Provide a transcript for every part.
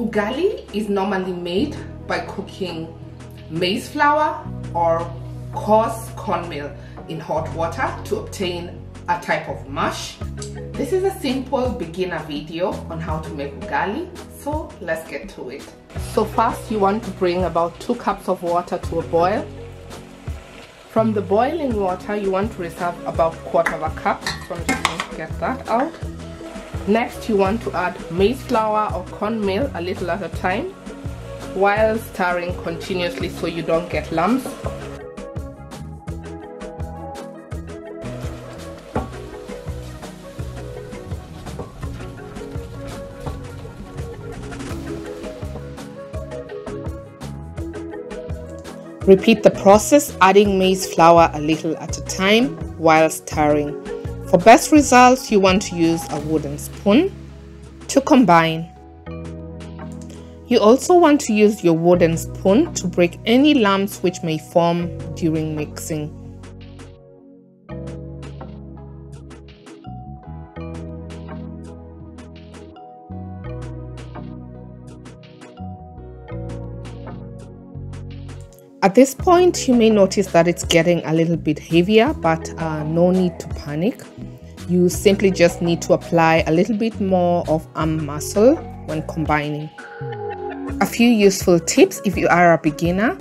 Ugali is normally made by cooking maize flour or coarse cornmeal in hot water to obtain a type of mash. This is a simple beginner video on how to make ugali, so let's get to it. So first you want to bring about 2 cups of water to a boil. From the boiling water you want to reserve about 1/4 cup, so I'm just going to get that out. Next you want to add maize flour or cornmeal a little at a time while stirring continuously so you don't get lumps. Repeat the process, adding maize flour a little at a time while stirring. For best results, you want to use a wooden spoon to combine. You also want to use your wooden spoon to break any lumps which may form during mixing. At this point, you may notice that it's getting a little bit heavier, but no need to panic. You simply just need to apply a little bit more of arm muscle when combining. A few useful tips if you are a beginner.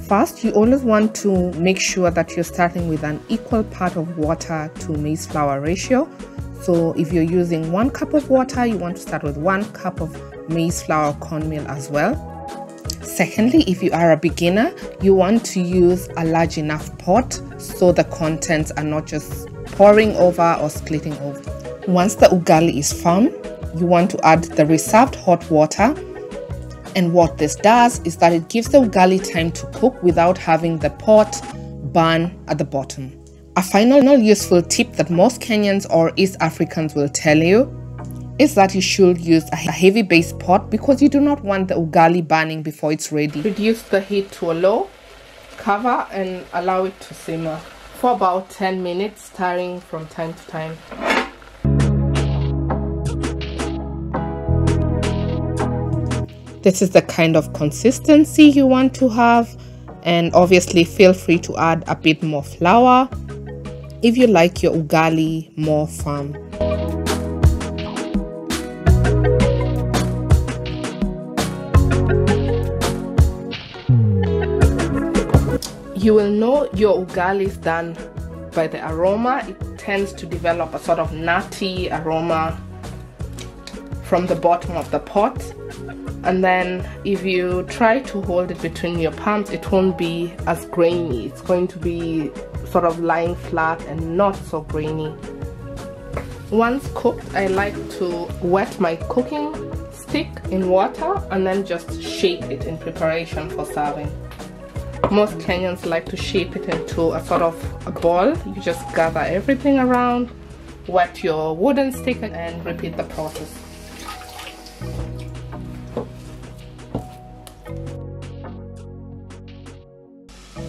First, you always want to make sure that you're starting with an equal part of water to maize flour ratio. So if you're using 1 cup of water, you want to start with 1 cup of maize flour or cornmeal as well. Secondly, if you are a beginner, you want to use a large enough pot so the contents are not just pouring over or splitting over. Once the ugali is firm, you want to add the reserved hot water, and what this does is that it gives the ugali time to cook without having the pot burn at the bottom. A final useful tip that most Kenyans or East Africans will tell you is that you should use a heavy base pot because you do not want the ugali burning before it's ready. Reduce the heat to a low, cover and allow it to simmer for about 10 minutes, stirring from time to time. This is the kind of consistency you want to have, and obviously feel free to add a bit more flour if you like your ugali more firm. You will know your ugali is done by the aroma. It tends to develop a sort of nutty aroma from the bottom of the pot. And then if you try to hold it between your palms, it won't be as grainy. It's going to be sort of lying flat and not so grainy. Once cooked, I like to wet my cooking stick in water and then just shape it in preparation for serving. Most Kenyans like to shape it into a sort of a ball. You just gather everything around, wet your wooden stick and repeat the process.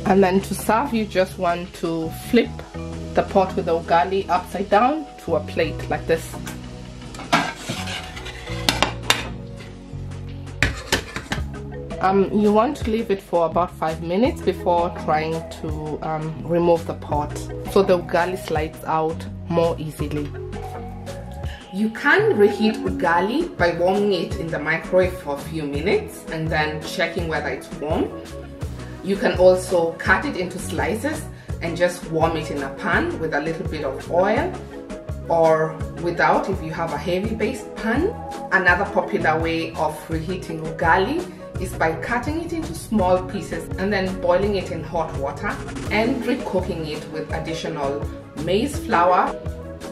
And then to serve, you just want to flip the pot with the ugali upside down to a plate like this. You want to leave it for about 5 minutes before trying to remove the pot so the ugali slides out more easily. You can reheat ugali by warming it in the microwave for a few minutes and then checking whether it's warm. You can also cut it into slices and just warm it in a pan with a little bit of oil, or without if you have a heavy based pan. Another popular way of reheating ugali is by cutting it into small pieces and then boiling it in hot water and recooking it with additional maize flour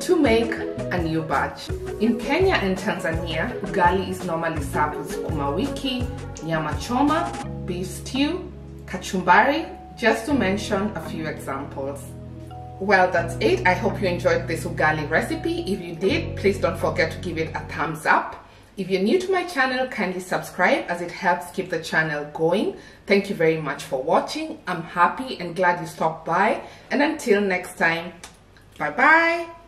to make a new batch. In Kenya and Tanzania, ugali is normally served with sukuma wiki, nyama choma, beef stew, kachumbari, just to mention a few examples. Well, that's it. I hope you enjoyed this ugali recipe. If you did, please don't forget to give it a thumbs up. If you're new to my channel, kindly subscribe as it helps keep the channel going. Thank you very much for watching. I'm happy and glad you stopped by. And until next time, bye bye.